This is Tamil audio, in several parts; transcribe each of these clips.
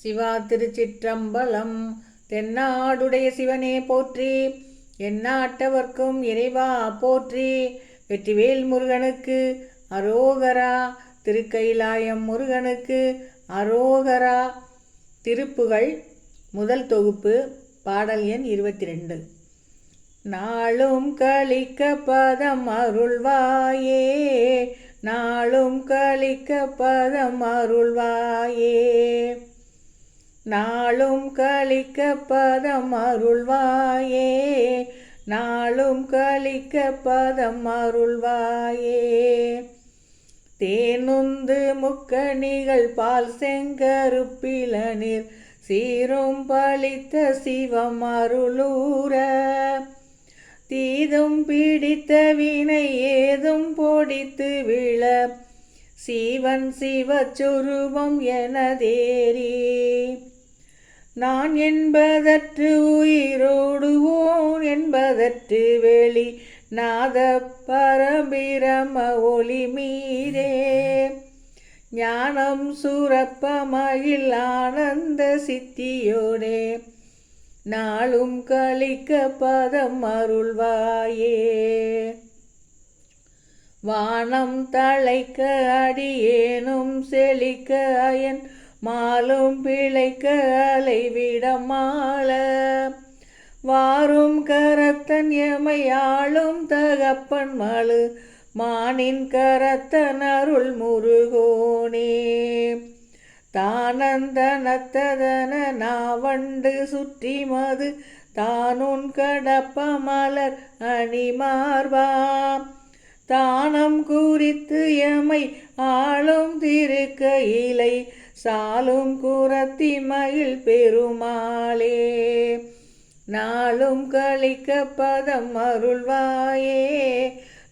சிவா திருச்சிற்றம்பலம். தென்னாடுடைய சிவனே போற்றி, எந்நாட்டவர்க்கும் இறைவா போற்றி. வெற்றிவேல் முருகனுக்கு அரோகரா, திருக்கைலாயம் முருகனுக்கு அரோகரா. திருப்புகழ் முதல் தொகுப்பு, பாடல் எண் 22. நாளும் கழிக்க பதம் அருள்வாயே, நாளும் கழிக்க பதம் அருள்வாயே, நாளும் கழிக்க பதம் அருள்வாயே, நாளும் கழிக்க பதம் அருள்வாயே. தேனுந்து முக்கணிகள் பால் செங்கருப்பிளநீர் சீரும் பழித்த சிவம் அருளூர, தீதும் பிடித்த வினை ஏதும் பொடித்து விழ, சிவன் சிவச்சுரூபம் எனதேரி. நான் என்பதற்று உயிரோடுவோன் என்பதற்று வெளி நாத பரபிரம ஒளி மீரே. ஞானம் சுரப்ப மகிழ் ஆனந்த சித்தியோடே, நாளும் கழிக்க பதம் அருள்வாயே. வானம் தழைக்க அடியேனும் செழிக்க அயன் மாலும் பிழைக்க அலைவிடமாள, வாரும் கரத்தன் எமையாளும் தகப்பன் மழு மானின் கரத்தன் அருள் முருகோனே. தானந்தனத்ததன நாவண்டு சுற்றி மது தானுன் கடப்ப மலர் அணிமார்பாம், தானம் குறித்து எமை ஆளும் திருக்கையிலை சாலும் குரத்தி மகிழ் பெருமாளே. நாளும் கழிக்க பதம் அருள்வாயே,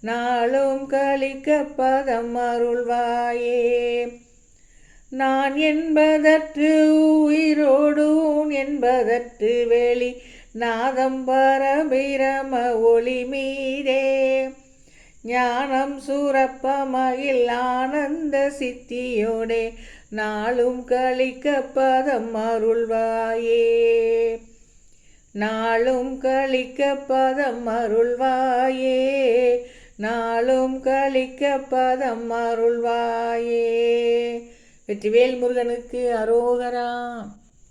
நாளும் கழிக்க பதம் அருள்வாயே. நான் என்பதற்று உயிரோடுன் என்பதற்று வெளி நாதம் பரபிரம ஒளி மீரே. ஞானம் சுரப்ப மகிழ் ஆனந்த சித்தியோடே, நாளும் கழிக்க பதம் அருள்வாயே. நாளும் கழிக்க பதம் அருள்வாயே, நாளும் கழிக்க பதம் அருள்வாயே. வெற்றிவேல் முருகனுக்கு அரோகரா.